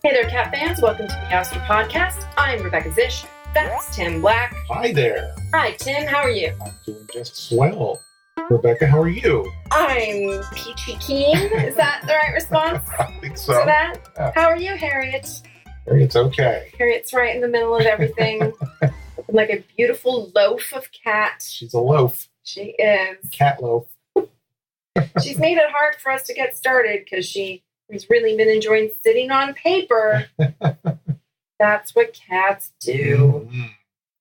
Hey there, cat fans. Welcome to the Meowster Podcast. I'm Rebecca Zish. That's Tim Black. Hi there. Hi, Tim. How are you? I'm doing just swell. Rebecca, how are you? I'm peachy keen. Is that the right response I think so. to that? Yeah. How are you, Harriet? It's okay. Harriet's right in the middle of everything. Like a beautiful loaf of cat. She's a loaf. She is. Cat loaf. She's made it hard for us to get started because she has really been enjoying sitting on paper. That's what cats do. Mm-hmm.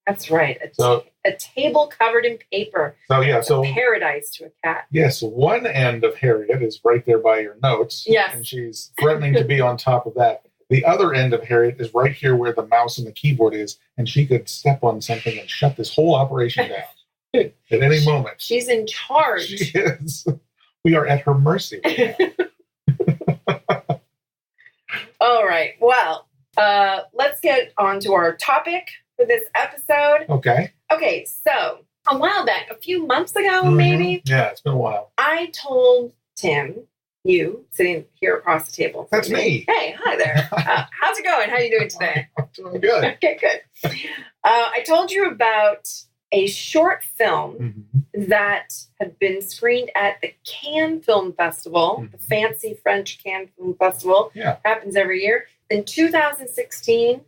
That's right. A table covered in paper. So Paradise to a cat. yes, one end of Harriet is right there by your notes. Yes. And she's threatening to be on top of that. The other end of Harriet is right here where the mouse and the keyboard is, and she could step on something and shut this whole operation down at any moment. She's in charge. She is. We are at her mercy right now. All right. Well, let's get on to our topic for this episode. Okay. Okay, so a while back, a few months ago, maybe, Yeah, it's been a while. I told Tim, you sitting here across the table. From That's me. Hey, hi there. How's it going? How are you doing today? I'm doing good. Okay, good. I told you about a short film Mm-hmm. that had been screened at the Cannes Film Festival, Mhm. the fancy French Cannes Film Festival. Yeah. Happens every year. In 2016,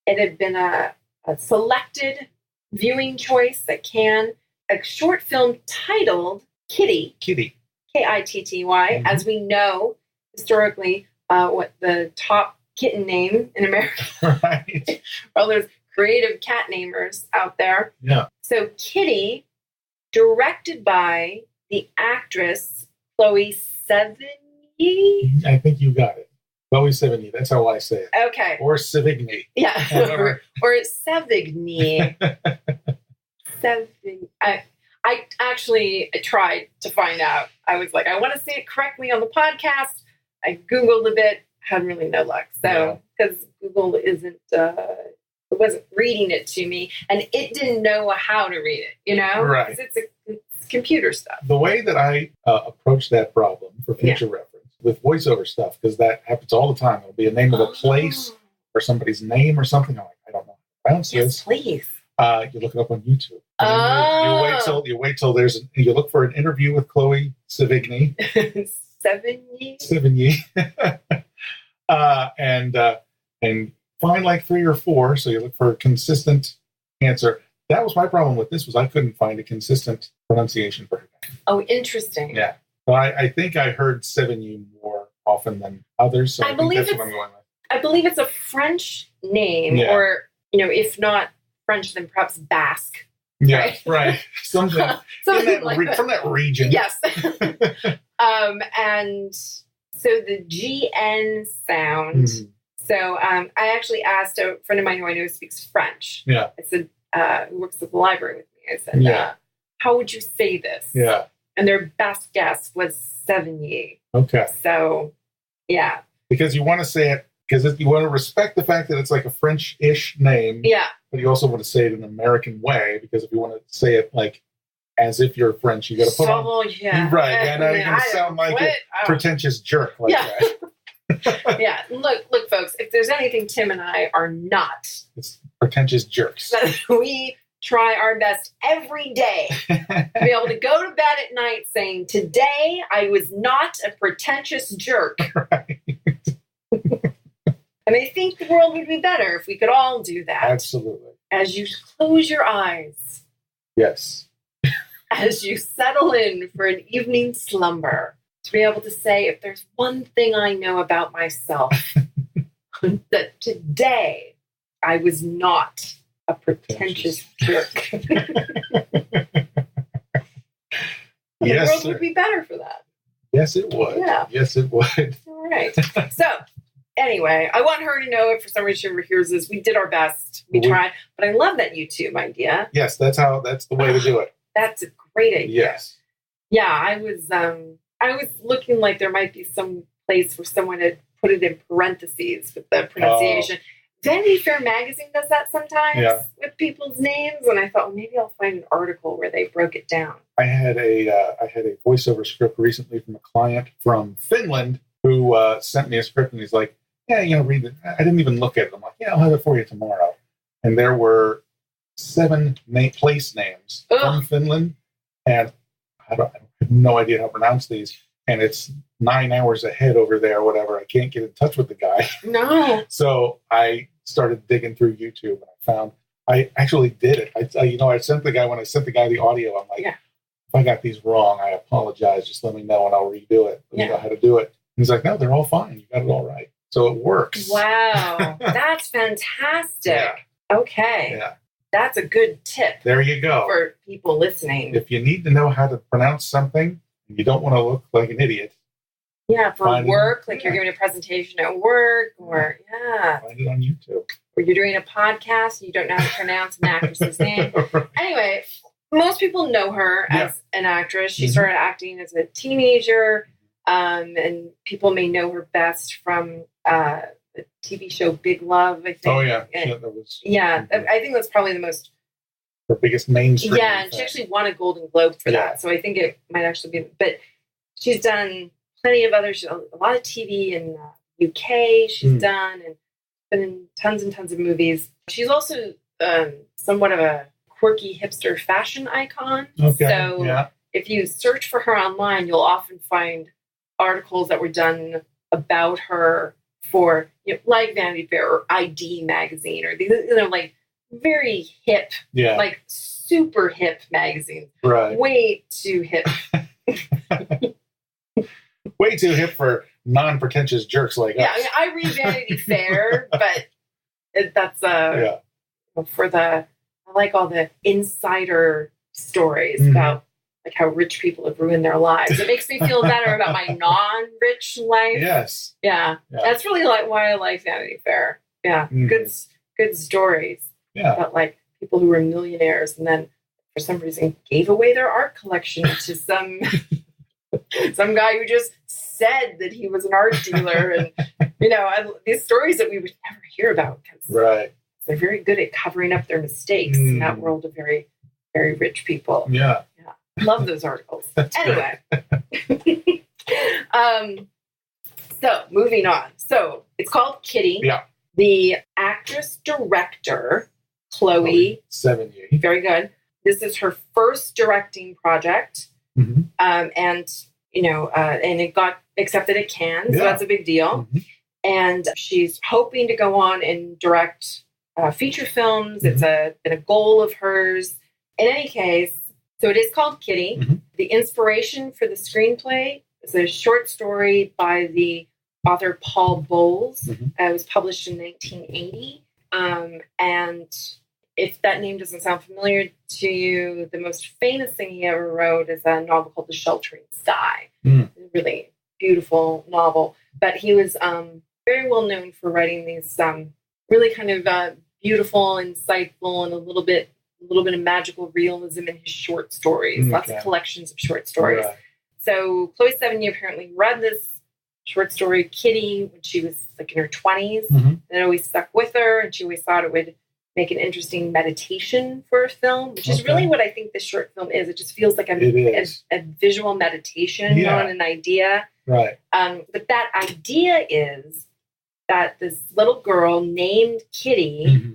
it had been a selected viewing choice at Cannes, a short film titled Kitty, Kitty. Kitty. Mhm. As we know, historically, what the top kitten name in America. Right. Well, there's creative cat namers out there. Yeah. So Kitty, directed by the actress Chloe Sevigny. I think you got it. Chloe Sevigny. That's how I say it. Okay. Or Sevigny. Yeah. Whatever. or Sevigny. I actually tried to find out. I was like, I want to say it correctly on the podcast. I Googled a bit, had really no luck. So, because Google it wasn't reading it to me, and it didn't know how to read it, you know? Right. 'Cause it's computer stuff. The way that I approach that problem for future reference with voiceover stuff, because that happens all the time. It'll be a name of a place or somebody's name or something. I'm like, I don't know how to pronounce Yes, this. please. You look it up on YouTube. And you wait till you look for an interview with Chloe Sevigny. 70? Sevigny. And find like 3 or 4. So you look for a consistent answer. That was my problem with this, was I couldn't find a consistent pronunciation for her name. Oh, interesting. Yeah. So I think I heard Sevigny more often than others. So I think that's what I'm going with. I believe it's a French name, Yeah. or, if not French, then perhaps Basque. Yeah, right. Something Something like that. from that region. Yes. And so the GN sound. Mhm. So I actually asked a friend of mine who I know speaks French. Yeah. I said, who works at the library with me. I said, Yeah. how would you say this? Yeah. And their best guess was Sevigny. Okay. So, yeah. Because you want to say it, because you want to respect the fact that it's like a French-ish name, Yeah. but you also want to say it in an American way, because if you want to say it like as if you're French, you got to put on. Yeah. Right. And now you're going to I sound like what? a I don't- pretentious jerk like Yeah. that. Yeah. Look, folks, if there's anything Tim and I are not, It's pretentious jerks. that we try our best every day to be able to go to bed at night saying, today I was not a pretentious jerk. Right. And I think the world would be better if we could all do that. Absolutely. As you close your eyes, Yes. as you settle in for an evening slumber, to be able to say, if there's one thing I know about myself, that today I was not a pretentious jerk. The Yes, world sir. would be better for that. Yes, it would. Yeah. Yes, it would. All right. So, anyway, I want her to know if for some reason she ever hears this, we did our best. We tried. But I love that YouTube idea. Yes, that's the way to do it. That's a great idea. Yes. Yeah, I was I was looking like there might be some place where someone had put it in parentheses with the pronunciation. Vanity Fair magazine does that sometimes with people's names, and I thought, well, maybe I'll find an article where they broke it down. I had a voiceover script recently from a client from Finland who sent me a script, and he's like, "Yeah, read it." I didn't even look at it. I'm like, "Yeah, I'll have it for you tomorrow." And there were 7 place names from Finland, and I have no idea how to pronounce these. And it's 9 hours ahead over there, or whatever. I can't get in touch with the guy. No. So I started digging through YouTube, and I found I actually did it. I sent the guy the audio. I'm like, if I got these wrong, I apologize. Just let me know, and I'll redo it. Let me know how to do it. And he's like, no, they're all fine. You got it all right. So it works. Wow, that's fantastic. Yeah. Okay. Yeah. That's a good tip. There you go. For people listening. If you need to know how to pronounce something, and you don't want to look like an idiot. Yeah, for work, like you're giving a presentation at work, or find it on YouTube. Or you're doing a podcast and you don't know how to pronounce an actress's name. Anyway, most people know her as an actress. She started acting as a teenager, and people may know her best from the TV show Big Love, I think. Oh, yeah. I think that's probably the most... Her biggest mainstream. Yeah, and she actually won a Golden Globe for that. So I think it might actually be... But she's done plenty of other... A lot of TV in UK she's done, and been in tons and tons of movies. She's also somewhat of a quirky hipster fashion icon. Okay. So if you search for her online, you'll often find articles that were done about her for like Vanity Fair or ID magazine, or these like very hip, like super hip magazines. Right. Way too hip. Way too hip for non-pretentious jerks like us. Yeah, I read Vanity Fair, but that's for I like all the insider stories about like how rich people have ruined their lives. It makes me feel better about my non-rich life. Yes. Yeah. That's really why I like Vanity Fair. Yeah. Good stories. Yeah. About like people who were millionaires and then for some reason gave away their art collection to some guy who just said that he was an art dealer, and these stories that we would never hear about because they're very good at covering up their mistakes in that world of very, very rich people. Yeah. Love those articles. Anyway. So moving on. So it's called Kitty. Yeah. The actress director, Chloe Sevigny. Very good. This is her first directing project. Mm-hmm. And it got accepted at Cannes, so that's a big deal. Mm-hmm. And she's hoping to go on and direct feature films. It's been a goal of hers. In any case, so it is called Kitty. Mm-hmm. The inspiration for the screenplay is a short story by the author Paul Bowles. It was published in 1980. And if that name doesn't sound familiar to you, the most famous thing he ever wrote is a novel called The Sheltering Sky. A really beautiful novel. But he was very well known for writing these really kind of beautiful, insightful, and a little bit of magical realism in his short stories. Lots of collections of short stories. Right. So Chloe Sevigny apparently read this short story, Kitty, when she was like in her 20s. And it always stuck with her, and she always thought it would make an interesting meditation for a film, which is really what I think this short film is. It just feels like a visual meditation on an idea. Right. But that idea is that this little girl named Kitty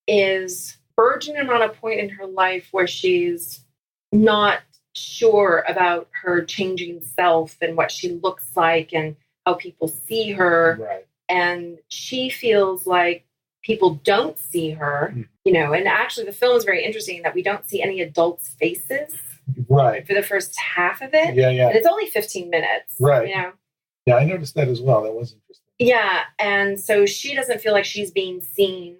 is burgeoning on a point in her life where she's not sure about her changing self and what she looks like and how people see her. Right. And she feels like people don't see her, and actually the film is very interesting that we don't see any adults' faces for the first half of it. Yeah. And it's only 15 minutes. Right. Yeah, I noticed that as well. That was interesting. Yeah. And so she doesn't feel like she's being seen.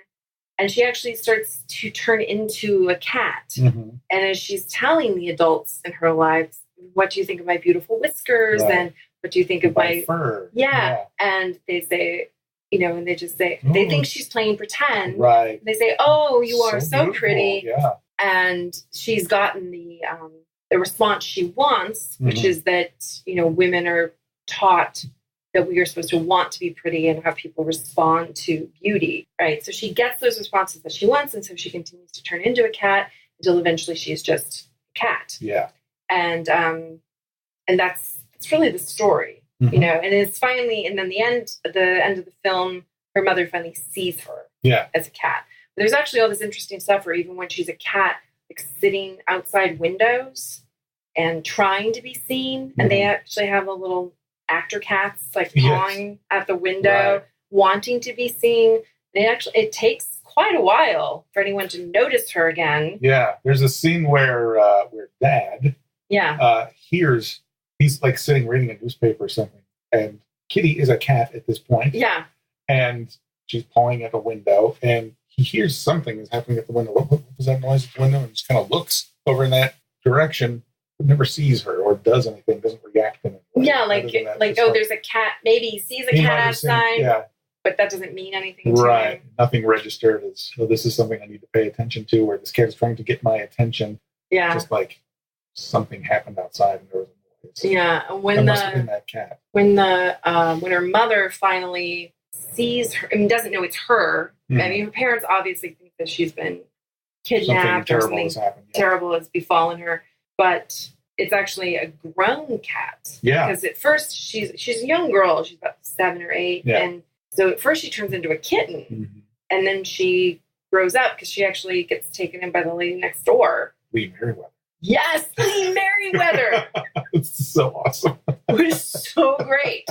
And she actually starts to turn into a cat. And as she's telling the adults in her lives, what do you think of my beautiful whiskers? And what do you think of my fur? Yeah. And they say, and they just say, they think she's playing pretend. Right. They say, oh, you are so pretty. Yeah. And she's gotten the the response she wants, which is that, women are taught that we are supposed to want to be pretty and have people respond to beauty, right? So she gets those responses that she wants, and so she continues to turn into a cat until eventually she's just a cat. Yeah. And that's really the story, and it's finally, and then the end of the film, her mother finally sees her as a cat. But there's actually all this interesting stuff where even when she's a cat, like sitting outside windows and trying to be seen, and they actually have a little actor cats like pawing at the window, wanting to be seen. It takes quite a while for anyone to notice her again. Yeah, there's a scene where Dad hears, he's like sitting reading a newspaper or something, and Kitty is a cat at this point. Yeah, and she's pawing at a window, and he hears something is happening at the window. What was that noise at the window? And just kind of looks over in that direction. Never sees her or does anything, doesn't react in any way. Yeah, there's a cat. Maybe he sees a cat outside, but that doesn't mean anything to him. Nothing registered as, this is something I need to pay attention to, or this cat is trying to get my attention. Yeah. Just like something happened outside and there was a noise. Yeah. And when must have been that cat. When her mother finally sees her, doesn't know it's her. I mean, her parents obviously think that she's been kidnapped or something terrible has befallen her. But it's actually a grown cat. Yeah. Because at first she's a young girl. She's about 7 or 8. Yeah. And so at first she turns into a kitten. Mm-hmm. And then she grows up because she actually gets taken in by the lady next door. Lee Merriweather. Yes, Lee Merriweather. It's so awesome. It was so great.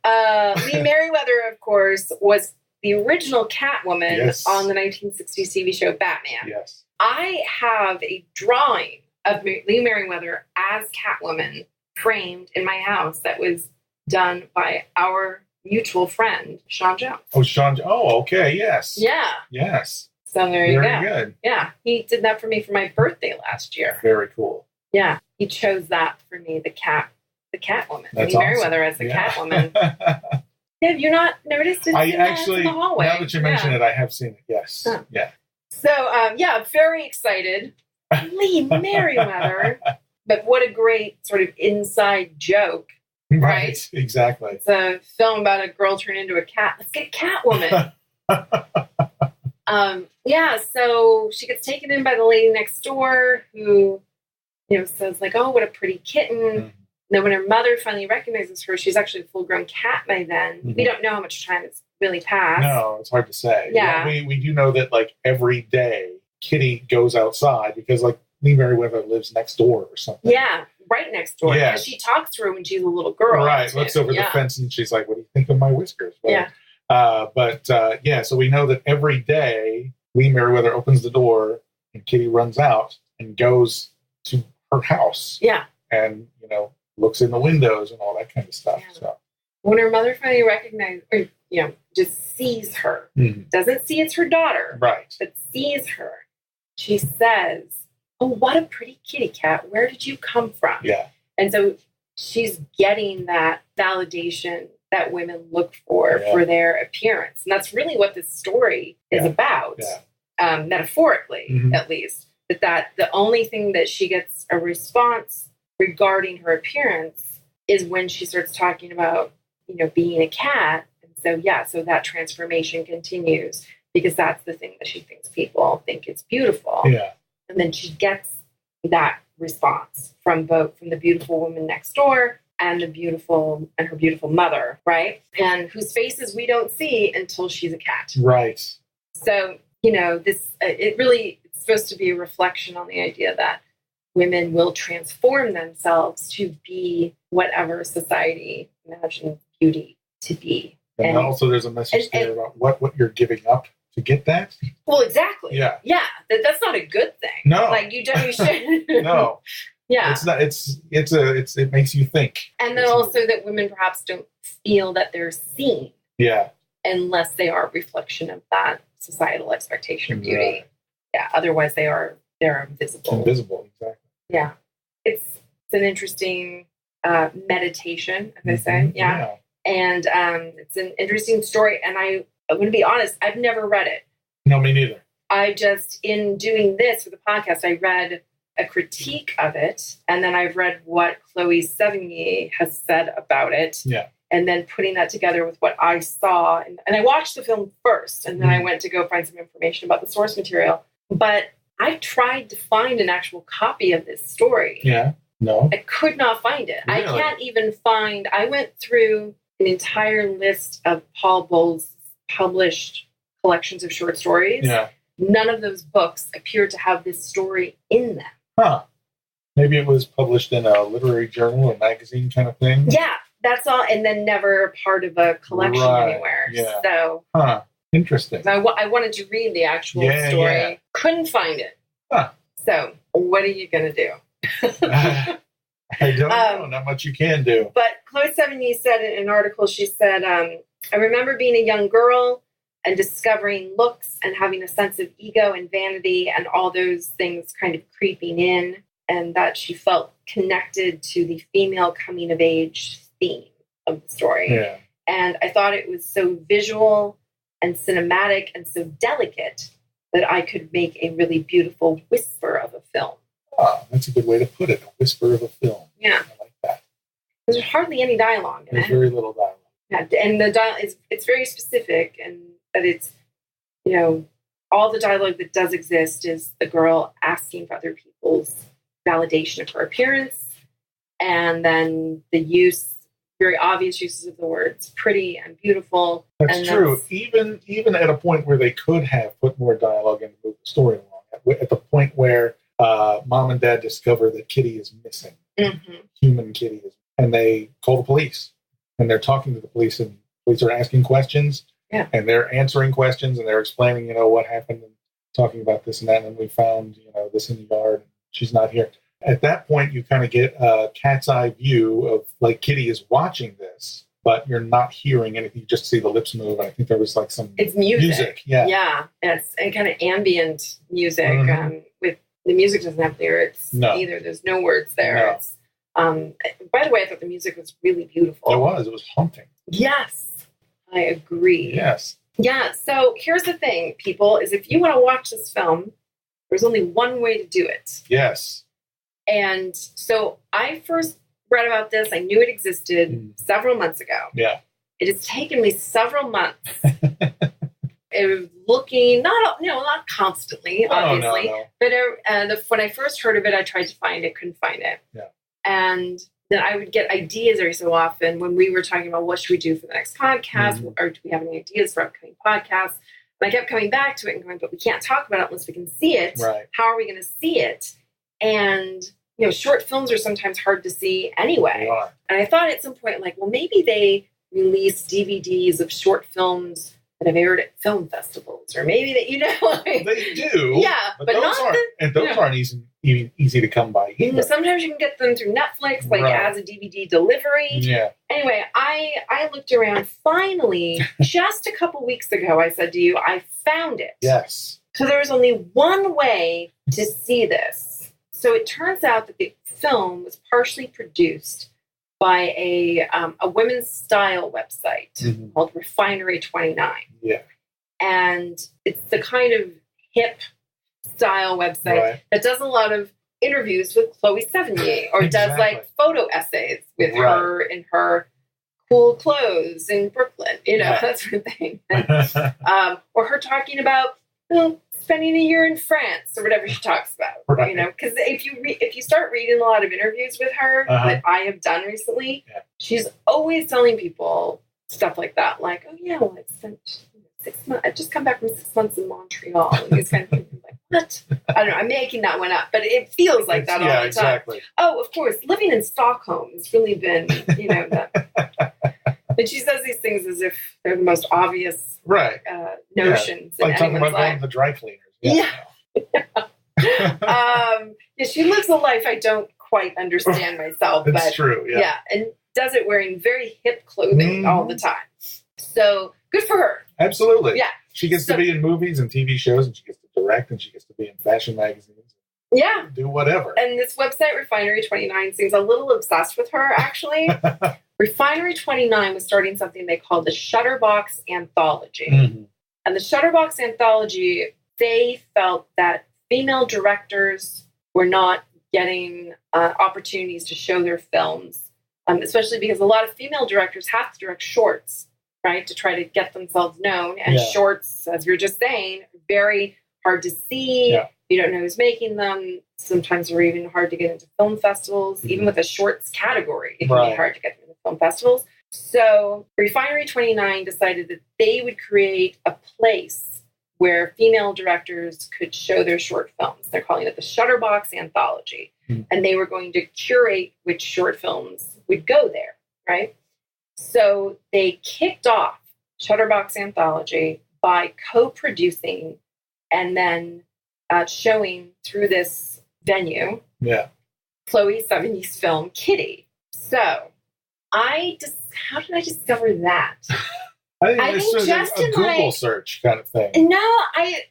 Lee Merriweather, of course, was the original Catwoman on the 1960s TV show Batman. Yes. I have a drawing of Lee Merriweather as Catwoman framed in my house that was done by our mutual friend, Sean Jones. Oh, Sean. Oh, okay. Yes. Yeah. Yes. So there you go. Very good. Yeah. He did that for me for my birthday last year. Very cool. Yeah. He chose that for me, the Catwoman. That's Lee Merriweather as the Catwoman. Have you not noticed it? I actually, in the hallway? Now that you mention it, I have seen it. Yes. Huh. Yeah. So, very excited. Lee Merriweather. But what a great sort of inside joke. Right? Exactly. It's a film about a girl turned into a cat. Let's get Catwoman. So she gets taken in by the lady next door who, says like, oh, what a pretty kitten. Mm-hmm. And then when her mother finally recognizes her, she's actually a full-grown cat by then. Mm-hmm. We don't know how much time has really passed. No, it's hard to say. Yeah. We do know that like every day Kitty goes outside because like Lee Merriweather lives next door or something. Yeah, right next door. Yeah. Because she talks to her when she's a little girl. Right, looks over the fence and she's like, what do you think of my whiskers? Well, so we know that every day Lee Merriweather opens the door and Kitty runs out and goes to her house. Yeah. And, looks in the windows and all that kind of stuff. Yeah. So when her mother finally recognizes, or, just sees her, doesn't see it's her daughter, right? But sees her, she says, oh, what a pretty kitty cat. Where did you come from? Yeah. And so she's getting that validation that women look for their appearance. And that's really what this story is about, metaphorically, at least. That the only thing that she gets a response regarding her appearance is when she starts talking about, being a cat. And so that transformation continues because that's the thing that she thinks people think is beautiful. Yeah. And then she gets that response from the beautiful woman next door and her beautiful mother, right? And whose faces we don't see until she's a cat. Right. So, it's supposed to be a reflection on the idea that women will transform themselves to be whatever society imagines beauty to be. And also there's a message there about what you're giving up to get that. Well, exactly. Yeah. Yeah. That's not a good thing. No. Like you should. No. Yeah. It's not, it makes you think. And then also that women perhaps don't feel that they're seen. Yeah. Unless they are a reflection of that societal expectation of beauty. Right. Yeah. Otherwise they're invisible. Invisible, exactly. Yeah. It's an interesting meditation, as I say. Yeah. And it's an interesting story. And I'm going to be honest, I've never read it. No, me neither. I just, in doing this for the podcast, I read a critique of it, and then I've read what Chloe Sevigny has said about it. Yeah. And then putting that together with what I saw. And I watched the film first, and then I went to go find some information about the source material. But I tried to find an actual copy of this story. Yeah. No. I could not find it. Really? I can't even find, I went through an entire list of Paul Bowles' published collections of short stories. Yeah. None of those books appear to have this story in them. Huh. Maybe it was published in a literary journal or magazine kind of thing. Yeah, that's all. And then never part of a collection anywhere. Yeah. So, Interesting. I wanted to read the actual story. Yeah. Couldn't find it. Huh. So, what are you going to do? I don't know. Not much you can do. But Chloe Sevigny said in an article, she said, I remember being a young girl and discovering looks and having a sense of ego and vanity and all those things kind of creeping in, and that she felt connected to the female coming of age theme of the story. Yeah. And I thought it was so visual and cinematic and so delicate that I could make a really beautiful whisper of a film. Oh, that's a good way to put it. A whisper of a film. Yeah. I like that. There's hardly any dialogue in There's it. very little dialogue. Yeah, and the dialogue it's very specific, and that it's, all the dialogue that does exist is the girl asking for other people's validation of her appearance, and then the very obvious uses of the words pretty and beautiful. That's and true. Even at a point where they could have put more dialogue in to move the story along, at the point where mom and dad discover that Kitty is missing, human Kitty is, and they call the police, and they're talking to the police, and police are asking questions, and they're answering questions, and they're explaining, what happened, and talking about this and that, and we found, this in the yard, and she's not here. At that point, you kind of get a cat's eye view of, like, Kitty is watching this, but you're not hearing anything. You just see the lips move, and I think there was, like, some it's music. Yeah. Yeah, it's and kind of ambient music. With the music doesn't have lyrics either. There's no words there. No. It's, by the way, I thought the music was really beautiful. It was haunting. Yes, I agree. Yes. Yeah, so here's the thing, people, is if you want to watch this film, there's only one way to do it. Yes. And so I first read about this. I knew it existed several months ago. Yeah. It has taken me several months. It was looking, not constantly, obviously. No. But when I first heard of it, I tried to find it, couldn't find it. Yeah. And then I would get ideas every so often when we were talking about what should we do for the next podcast, or do we have any ideas for upcoming podcasts? And I kept coming back to it and going, but we can't talk about it unless we can see it. Right. How are we going to see it? And, short films are sometimes hard to see anyway. They are. And I thought at some point, like, well, maybe they release DVDs of short films that have aired at film festivals, or maybe that, They do. Yeah, but those not aren't easy to come by either. Sometimes you can get them through Netflix, like as a DVD delivery. Yeah. Anyway, I looked around. Finally, just a couple weeks ago, I said to you, I found it. Yes. So there was only one way to see this. So it turns out that the film was partially produced by a women's style website called Refinery 29. Yeah. And it's the kind of hip style website that does a lot of interviews with Chloe Sevigny, or does like photo essays with her in her cool clothes in Brooklyn, that sort of thing. And, or her talking about spending a year in France, or whatever she talks about, because if you start reading a lot of interviews with her that I have done recently, she's always telling people stuff like that, like, oh yeah, well, I spent 6 months. I've just come back from 6 months in Montreal, and these kind of things. Like, what? I don't know. I'm making that one up, but it feels like that all the time. Exactly. Oh, of course, living in Stockholm has really been, And she says these things as if they're the most obvious notions. Like talking about going to the dry cleaners. She lives a life I don't quite understand myself. It's but true. Yeah, and does it wearing very hip clothing all the time. So good for her. Absolutely. Yeah. She gets to be in movies and TV shows, and she gets to direct, and she gets to be in fashion magazines. Yeah. Do whatever. And this website, Refinery 29, seems a little obsessed with her, actually. Refinery 29 was starting something they called the Shutterbox Anthology. And the Shutterbox Anthology, they felt that female directors were not getting opportunities to show their films, especially because a lot of female directors have to direct shorts, right, to try to get themselves known. And shorts, as you're just saying, very hard to see. Yeah. You don't know who's making them. Sometimes they're even hard to get into film festivals. Mm-hmm. Even with a shorts category, it can be hard to get into film festivals. So Refinery 29 decided that they would create a place where female directors could show their short films. They're calling it the Shutterbox Anthology. Mm-hmm. And they were going to curate which short films would go there, right? So they kicked off Shutterbox Anthology by co-producing and then showing through this venue Chloe Sevigny's film, Kitty. So how did I discover that? I think just a Google search kind of thing. No, I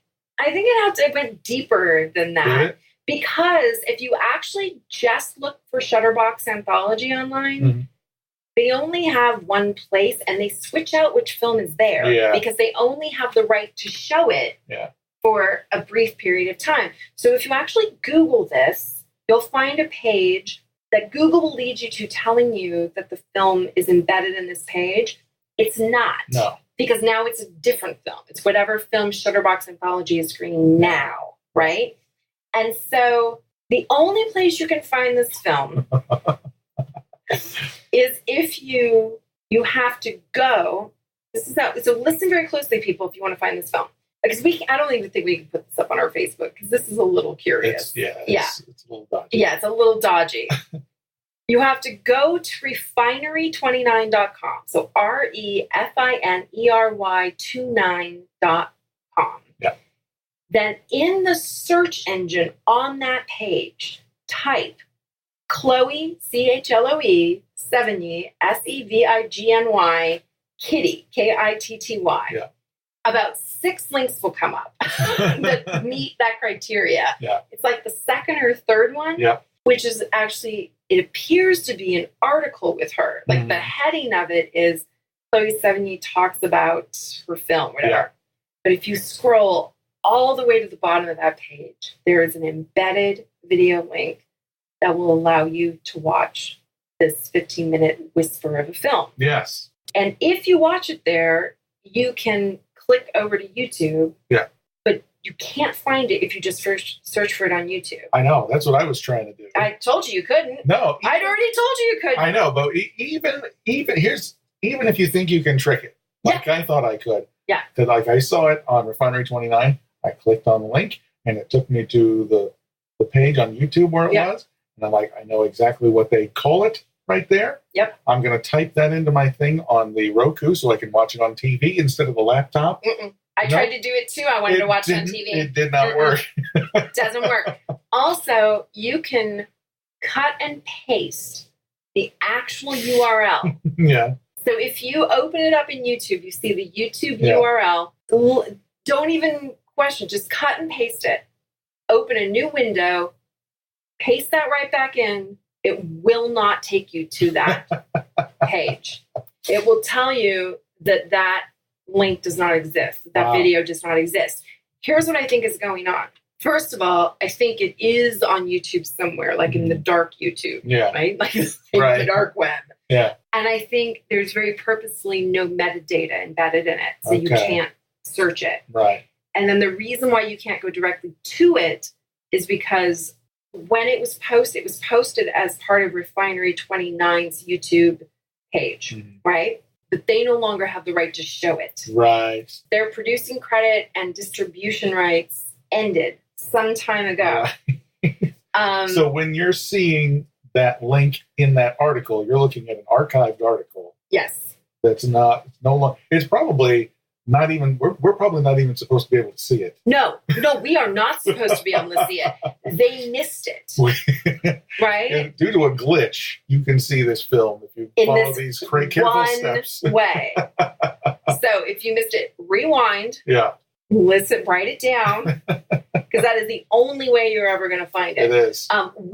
think it went deeper than that. Because if you actually just look for Shutterbox Anthology online, they only have one place and they switch out which film is there because they only have the right to show it for a brief period of time. So if you actually Google this, you'll find a page that Google will lead you to telling you that the film is embedded in this page. It's not. No. Because now it's a different film. It's whatever film Shutterbox Anthology is screening now, right? And so the only place you can find this film is if you have to go. So listen very closely, people, if you want to find this film. Because I don't even think we can put this up on our Facebook because this is a little curious. It's a little dodgy. Yeah, it's a little dodgy. You have to go to refinery29.com. So refinery29.com. Yeah. Then in the search engine on that page, type Chloe, Chloe, Sevigny, Sevigny, Kitty, Kitty. Yeah. About 6 links will come up that meet that criteria. Yeah. It's like the second or third one, which is actually, it appears to be an article with her. Like the heading of it is Chloe Sevigny talks about her film, whatever. Yeah. But if you scroll all the way to the bottom of that page, there is an embedded video link that will allow you to watch this 15-minute whisper of a film. Yes. And if you watch it there, you can click over to YouTube. Yeah. But you can't find it if you just search for it on YouTube. I know. That's what I was trying to do. I told you couldn't. No. I'd already told you couldn't. I know, but even if you think you can trick it, like I thought I could. Yeah. That like I saw it on Refinery 29. I clicked on the link and it took me to the page on YouTube where it was. And I'm like, I know exactly what they call it right there. Yep. I'm going to type that into my thing on the Roku so I can watch it on TV instead of the laptop. I tried to do it too. I wanted to watch it on TV. It did not work. It doesn't work. Also, you can cut and paste the actual URL. Yeah. So if you open it up in YouTube, you see the YouTube URL. Don't even question. Just cut and paste it. Open a new window. Paste that right back in. It will not take you to that page. It will tell you that link does not exist. That video does not exist. Here's what I think is going on. First of all, I think it is on YouTube somewhere, like in the dark YouTube, right? Like in the dark web. Yeah. And I think there's very purposely no metadata embedded in it, so you can't search it. Right. And then the reason why you can't go directly to it is because when it was posted as part of Refinery 29's YouTube page, right? But they no longer have the right to show it. Right. Their producing credit and distribution rights ended some time ago. Right. So when you're seeing that link in that article, you're looking at an archived article. Yes. That's no longer. It's probably not even. We're probably not even supposed to be able to see it. No, we are not supposed to be able to see it. They missed it. Right? And due to a glitch, you can see this film if you follow these careful steps. Way. So if you missed it, rewind. Yeah. Listen, write it down, because that is the only way you're ever going to find it. It is. It would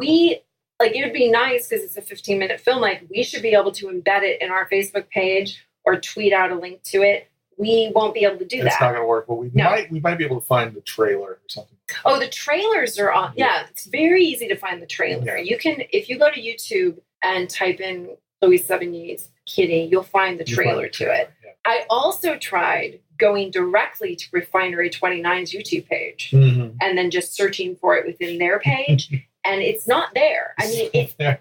be nice because it's a 15-minute film. Like, we should be able to embed it in our Facebook page or tweet out a link to it we won't be able to do It's that. not going to work, but we might be able to find the trailer or something. Oh, the trailers are on. Yeah, it's very easy to find the trailer. Yeah. You can, if you go to YouTube and type in Chloe Sevigny's Kitty, you'll find the trailer to it. Yeah. I also tried going directly to Refinery 29's YouTube page Mm-hmm. and then just searching for it within their page, and it's not there. I mean,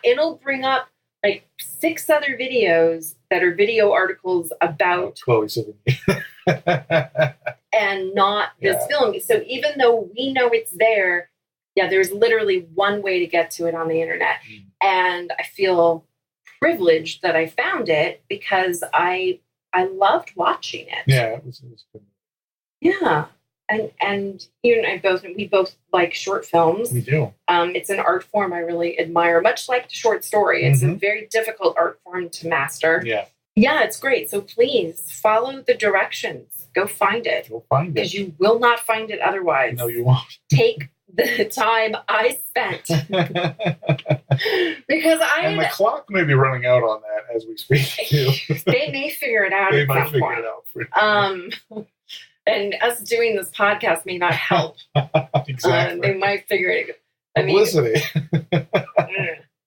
it'll bring up like 6 other videos that are video articles about Chloe Sevigny. and not this film. So even though we know it's there, there's literally one way to get to it on the internet. And I feel privileged that I found it because I loved watching it. Yeah, it was good. Yeah. And you and I we both like short films. We do. It's an art form I really admire, much like the short story. It's a very difficult art form to master. Yeah. Yeah, it's great. So please follow the directions. Go find it. You'll find it. Because you will not find it otherwise. No, you won't. Take the time I spent. Because and the clock may be running out on that as we speak, too. They may figure it out They at might some figure point. it out. And us doing this podcast may not help. Exactly. They might figure it out. Publicity.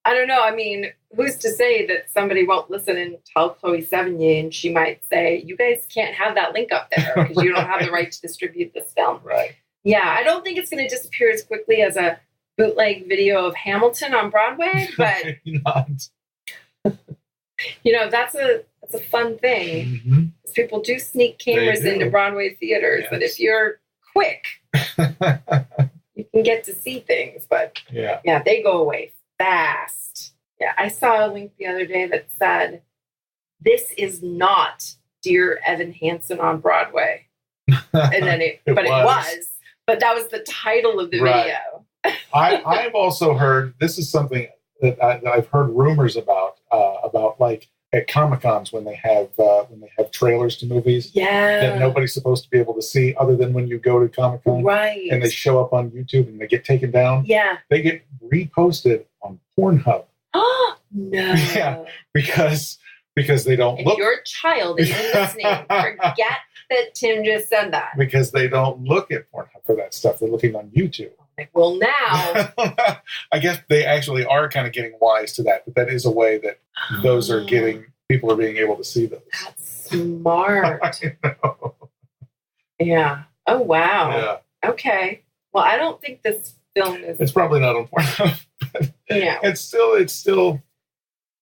I don't know. I mean, who's to say that somebody won't listen and tell Chloe Sevigny and she might say, you guys can't have that link up there because you don't have the right to distribute this film. Right. Yeah, I don't think it's going to disappear as quickly as a bootleg video of Hamilton on Broadway, but that's a fun thing. Mm-hmm. People do sneak cameras into Broadway theaters, but if you're quick, you can get to see things. But they go away fast. Yeah, I saw a link the other day that said, "This is not Dear Evan Hansen on Broadway," and then it was. But that was the title of the video. I've also heard, this is something that I've heard rumors about like at Comic-Cons when they have trailers to movies that nobody's supposed to be able to see other than when you go to Comic-Con. Right. And they show up on YouTube and they get taken down. Yeah. They get reposted on Pornhub. Oh, no. Yeah, because they don't look. If your child is listening, forget that Tim just said that. Because they don't look at Pornhub for that stuff. They're looking on YouTube. Well, now. I guess they actually are kind of getting wise to that, but that is a way that those are people are being able to see those. That's smart. I know. Yeah. Oh, wow. Yeah. Okay. Well, I don't think this film is. It's probably not on Pornhub. It's still.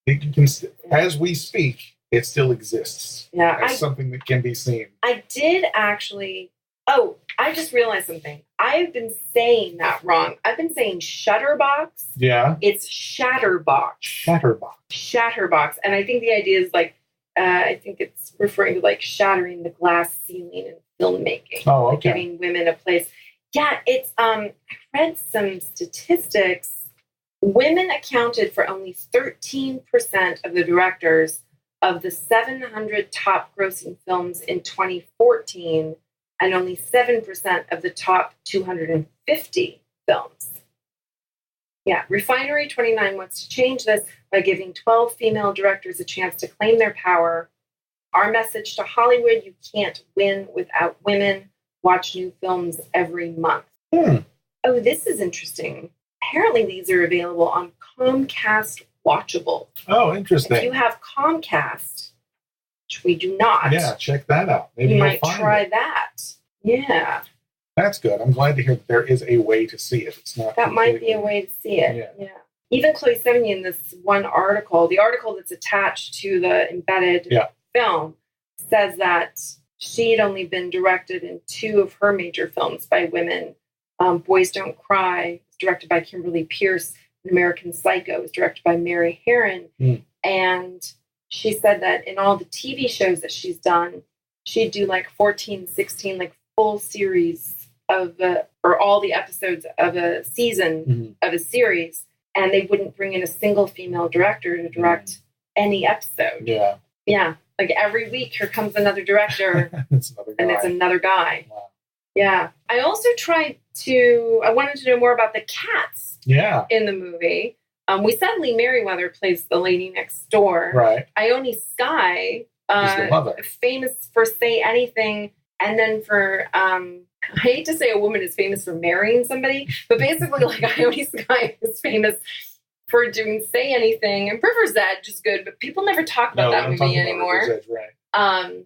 You can, as we speak, it still exists. Yeah. As something that can be seen. I did actually. Oh, I just realized something. I've been saying that wrong. I've been saying Shutterbox. Yeah. It's Shatterbox. Shatterbox. And I think the idea is like, I think it's referring to like shattering the glass ceiling in filmmaking. Oh, okay. Like giving women a place. Yeah, it's, I read some statistics. Women accounted for only 13% of the directors of the 700 top grossing films in 2014. And only 7% of the top 250 films. Yeah, Refinery 29 wants to change this by giving 12 female directors a chance to claim their power. Our message to Hollywood, you can't win without women. Watch new films every month. Oh, this is interesting. Apparently these are available on Comcast Watchable. Oh, interesting. If you have Comcast, which we do not. Yeah, check that out. Maybe you you'll might try that. Yeah. That's good. I'm glad to hear that there is a way to see it. It's not. That might be a way to see it. Yeah. Even Chloe Sevigny in this one article, the article that's attached to the embedded film, says that she'd only been directed in 2 of her major films by women. Boys Don't Cry was directed by Kimberly Pierce. And American Psycho was directed by Mary Herron. And she said that in all the TV shows that she's done, she'd do like 14, 16, like full series of or all the episodes of a season of a series, and they wouldn't bring in a single female director to direct any episode. Yeah. Yeah. Like every week, here comes another director, it's another guy. Wow. Yeah. I also I wanted to know more about the cats in the movie. We said Lee Merriweather plays the lady next door. Right. Ione Skye the mother. famous for Say Anything, and then for I hate to say a woman is famous for marrying somebody, but basically like Ione Skye is famous for doing Say Anything, and River's Edge is good, but people never talk about that movie anymore. River's Edge, right.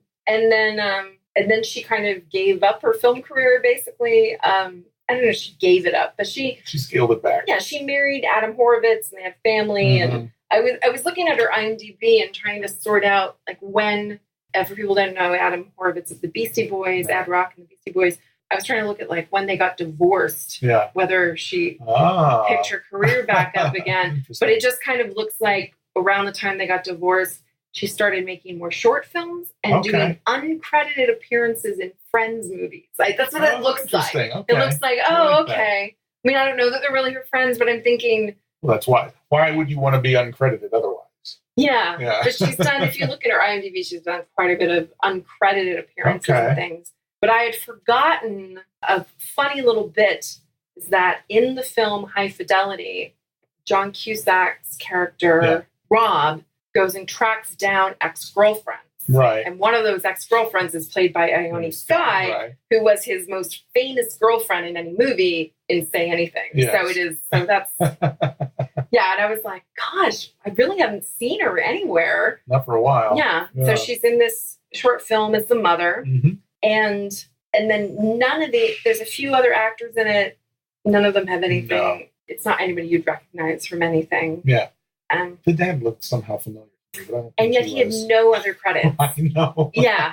And then she kind of gave up her film career, basically. I don't know if she gave it up, but she scaled it back. Yeah, she married Adam Horovitz, and they have family. And I was looking at her IMDb and trying to sort out like when. For people that don't know, Adam Horovitz of the Beastie Boys, Ad Rock and the Beastie Boys. I was trying to look at like when they got divorced. Yeah. Whether she picked her career back up again, but it just kind of looks like around the time they got divorced, she started making more short films and doing uncredited appearances in Friends movies. Like that's what it looks like. Okay. It looks like, okay. I mean, I don't know that they're really her friends, but I'm thinking. Well, that's why. Why would you want to be uncredited otherwise? Yeah. But she's done. If you look at her IMDb, she's done quite a bit of uncredited appearances and things. But I had forgotten a funny little bit is that in the film High Fidelity, John Cusack's character Rob goes and tracks down ex-girlfriends. Right. And one of those ex-girlfriends is played by Ione Skye, who was his most famous girlfriend in any movie in Say Anything. Yes. So that's, and I was like, gosh, I really haven't seen her anywhere. Not for a while. Yeah. So she's in this short film as the mother. Mm-hmm. And then there's a few other actors in it. None of them have anything. No. It's not anybody you'd recognize from anything. Yeah. The dad looked somehow familiar. And yet he had no other credits. I know. Yeah.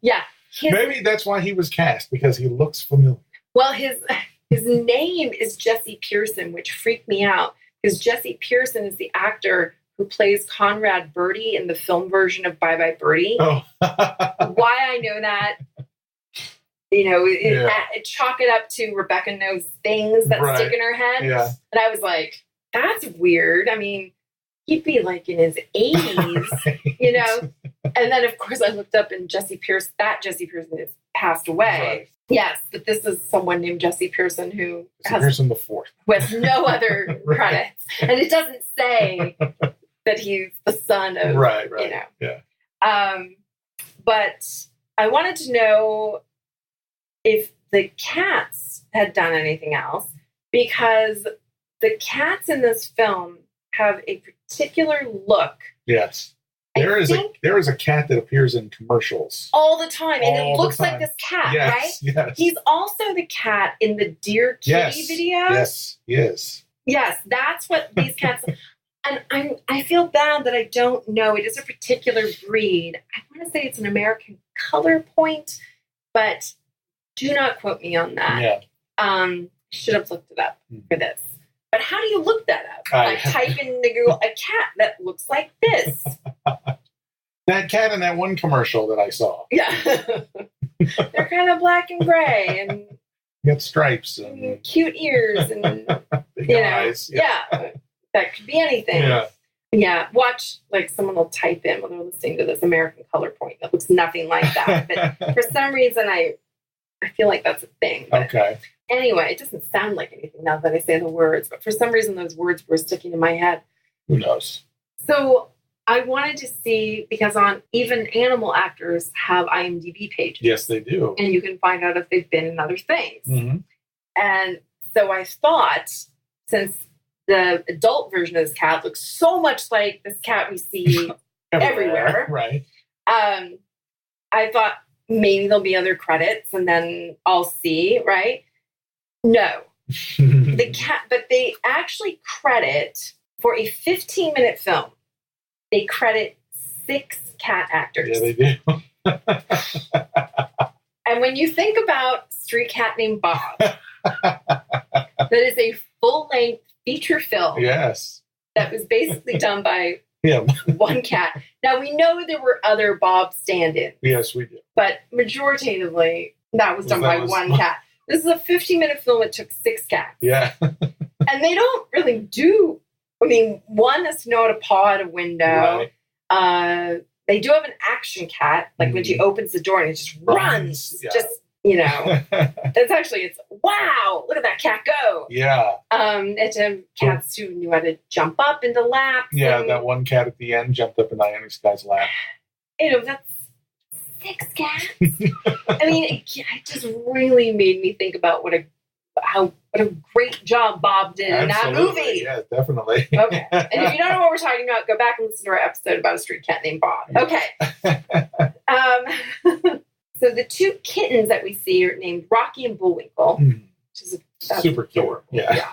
Yeah. Maybe that's why he was cast, because he looks familiar. Well, his name is Jesse Pearson, which freaked me out, because Jesse Pearson is the actor who plays Conrad Birdie in the film version of Bye Bye Birdie. Oh. Why I know that, chalk it up to Rebecca Knows Things that stick in her head. Yeah. And I was like, that's weird. I mean, he'd be like in his 80s, And then, of course, I looked up and Jesse Pearson has passed away. Right. Yes, but this is someone named Jesse Pearson who Pearson the Fourth, with no other credits, and it doesn't say that he's the son of But I wanted to know if the cats had done anything else, because the cats in this film have a particular look. Yes. There is a cat that appears in commercials all the time, and it looks like this cat, right? Yes. He's also the cat in the Dear Kitty videos. Yes, that's what these cats. And I feel bad that I don't know. It is a particular breed. I want to say it's an American Color Point, but do not quote me on that. Yeah. Should have looked it up for this. But how do you look that up? I type in the Google a cat that looks like this. That cat in that one commercial that I saw. Yeah. They're kind of black and gray and got stripes and cute ears and big eyes. Yeah. That could be anything. Yeah. Watch, like, someone will type in when they're listening to this American Color Point that looks nothing like that. But for some reason I feel like that's a thing. But anyway, it doesn't sound like anything now that I say the words, but for some reason those words were sticking in my head. Who knows? So I wanted to see, because on even animal actors have IMDb pages. Yes, they do. And you can find out if they've been in other things. Mm-hmm. And so I thought, since the adult version of this cat looks so much like this cat we see everywhere. Right. I thought maybe there'll be other credits and then I'll see, right? No. The cat, but they actually credit, for a 15-minute film, they credit 6 cat actors. Yeah, they do. And when you think about Street Cat Named Bob, that is a full-length feature film. Yes. That was basically done by him. One cat. Now, we know there were other Bob stand-ins. Yes, we do. But majoritatively, that was done by one cat. This is a 15-minute film. It took 6 cats. Yeah. And they don't really do. I mean, one has to know how to paw out a window. Right. They do have an action cat. Like when she opens the door and it just runs. Yeah. Just, it's wow, look at that cat go. Yeah. It's cats who knew how to jump up into laps. Yeah, that one cat at the end jumped up in Ione Skye's lap. that's 6 cats. I mean, it just really made me think about what a great job Bob did in that movie. Yeah, definitely. Okay. And if you don't know what we're talking about, go back and listen to our episode about a street cat named Bob. Okay. So the 2 kittens that we see are named Rocky and Bullwinkle, which is super cute. Yeah.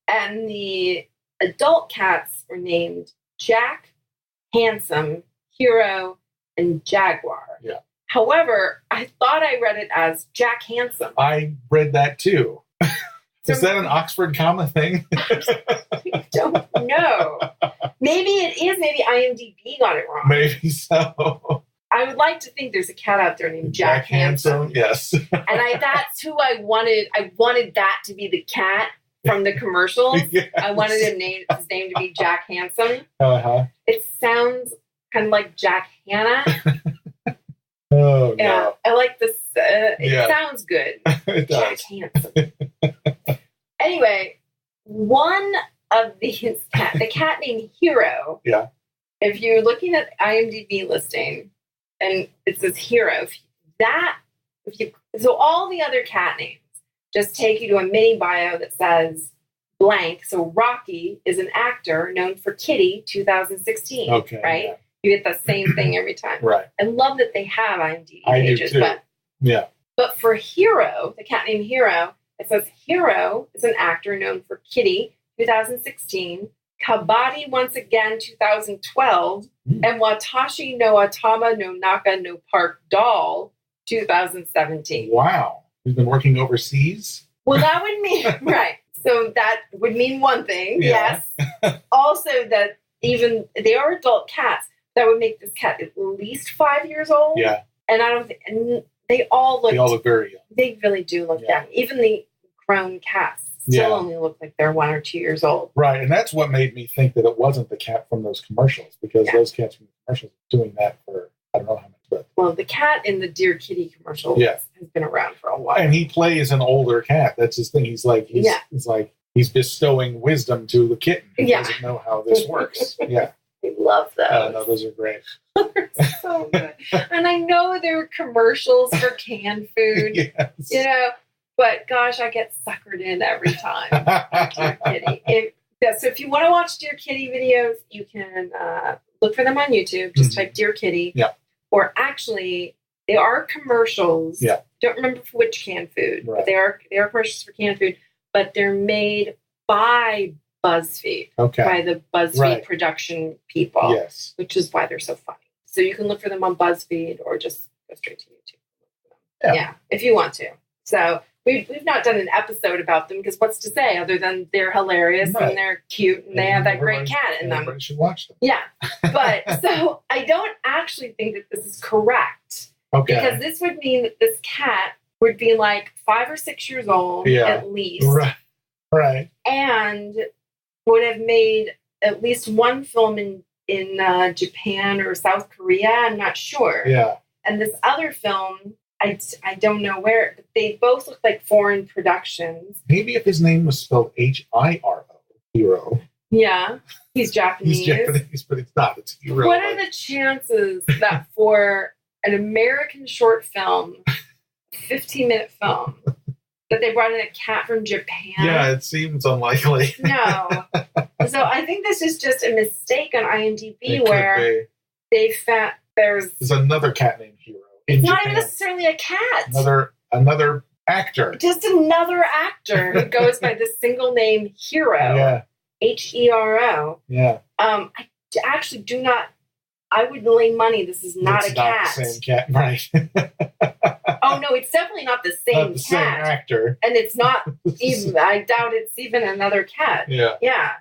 And the adult cats were named Jack, Handsome, Hero, and Jaguar. Yeah. However, I thought I read it as Jack Handsome. I read that too. Is that an Oxford comma thing? I don't know. Maybe it is. Maybe IMDb got it wrong. Maybe so. I would like to think there's a cat out there named Jack Handsome. Yes. And that's who I wanted. I wanted that to be the cat from the commercials. Yes. I wanted his name to be Jack Handsome. Uh-huh. It sounds kind of like Jack Hanna. Oh, yeah. no. I like this. It sounds good. It does. Jack Handsome. Anyway, one of these the cat named Hero. Yeah. If you're looking at IMDb listing and it says Hero, so all the other cat names just take you to a mini bio that says blank. So Rocky is an actor known for Kitty 2016. Okay. Right? Yeah. You get the same thing every time. Right. I love that they have IMDb I pages. do too. But for Hero, the cat named Hero, it says Hero is an actor known for Kitty 2016, Kabaddi Once Again 2012, and Watashi no Atama no Naka no Park Doll 2017. Wow. We've been working overseas? Well, that would mean, right. So that would mean one thing, yes. Also that even, they are adult cats, that would make this cat at least 5 years old. Yeah. And I don't think, and they all look very young. They really do look young. Even the grown cats still only look like they're 1 or 2 years old. Right. And that's what made me think that it wasn't the cat from those commercials, because those cats from the commercials are doing that for, I don't know how much. But well, the cat in the Dear Kitty commercial has been around for a while. And he plays an older cat. That's his thing. He's he's bestowing wisdom to the kitten who doesn't know how this works. Yeah. I love those. No, those are great. They're so good. And I know they're commercials for canned food. Yes. But gosh, I get suckered in every time. Dear Kitty. So if you want to watch Dear Kitty videos, you can look for them on YouTube. Just type Dear Kitty. Yeah. Or actually, they are commercials. Yeah. Don't remember for which canned food. Right. But they are commercials for canned food, but they're made by BuzzFeed. Okay. By the BuzzFeed production people. Yes. Which is why they're so funny. So you can look for them on BuzzFeed or just go straight to YouTube. Yeah, if you want to. So we've not done an episode about them because what's to say other than they're hilarious and they're cute and they have that great cat in them. Everybody should watch them. Yeah. But so I don't actually think that this is correct. Okay. Because this would mean that this cat would be like 5 or 6 years old at least. Right. And would have made at least one film in Japan or South Korea. I'm not sure. Yeah. And this other film, I don't know where. They both look like foreign productions. Maybe if his name was spelled Hiro, Hero. Yeah. He's Japanese. He's Japanese, but it's not. It's Hiro. What are the chances that for an American short film, 15-minute film, that they brought in a cat from Japan? Yeah, it seems unlikely. No. So I think this is just a mistake on IMDb where they found there's another cat named Hero. It's not even necessarily a cat. Another actor. Just another actor who goes by the single name Hero. Yeah. Hero. Yeah. I actually do not. I would lay money this is not a cat. The same cat, right? Oh no, it's definitely not the same not the same actor. And it's not even. I doubt it's even another cat. Yeah. Yeah.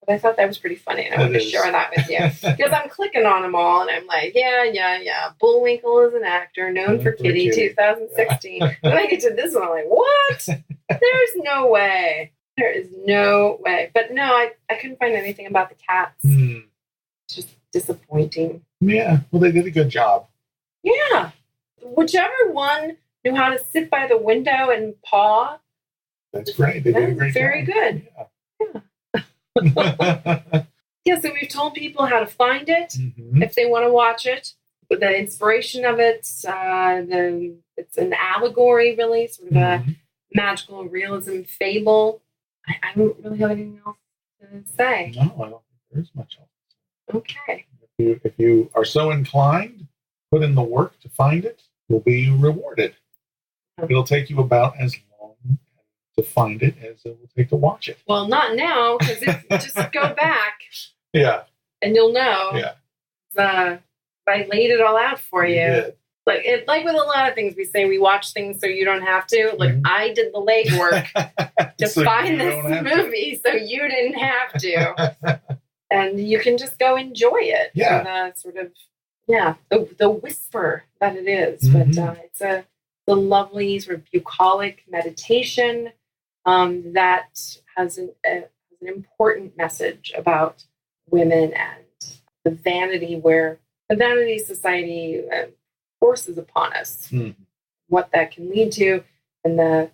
But I thought that was pretty funny, and I wanted to share that with you because I'm clicking on them all, and I'm like, yeah. Bullwinkle is an actor known for Kitty 2016. And I get to this one, I'm like, what? There's no way. There is no way. But no, I couldn't find anything about the cats. It's just disappointing. Yeah. Well, they did a good job. Yeah. Whichever one knew how to sit by the window and paw. That's great. They did a great job. Very good. Yeah. Yeah, so we've told people how to find it if they want to watch it. the inspiration of it. It's an allegory, really, sort of a magical realism fable. I don't really have anything else to say. No, I don't think there is much else. Okay. If you are so inclined, put in the work to find it, you'll be rewarded. It'll take you about as long to find it as it will take to watch it. Well, not now, because just go back. Yeah. And you'll know. Yeah. I laid it all out for you. Did. Like with a lot of things, we say we watch things so you don't have to. Like I did the legwork to So find this movie so you didn't have to. And you can just go enjoy it. Yeah. The whisper that it is. But it's the lovely sort of bucolic meditation that has an important message about women and the vanity society forces upon us, what that can lead to, and the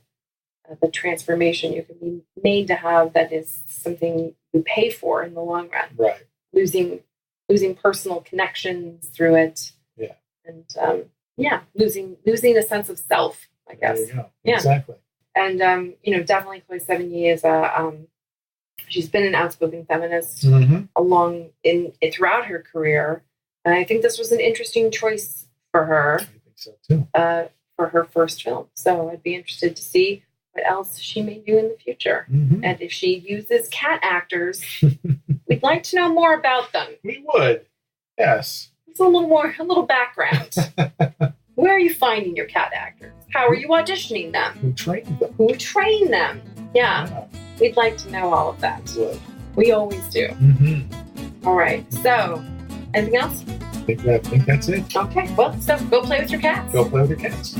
transformation you can be made to have that is something you pay for in the long run. Right. Losing personal connections through it. Yeah. And losing a sense of self, I guess. There you go. Yeah. Exactly. And definitely Chloe Sevigny is she's been an outspoken feminist throughout her career. And I think this was an interesting choice for her. I think so too. For her first film. So I'd be interested to see what else she may do in the future. And if she uses cat actors, we'd like to know more about them. We would. Yes. It's a little background. Where are you finding your cat actors? How are you auditioning them? Who trained them? Who trained them? Yeah. We'd like to know all of that. Would. We always do. All right. So, anything else? I think that's it. Okay. Well, so go play with your cats. Go play with your cats.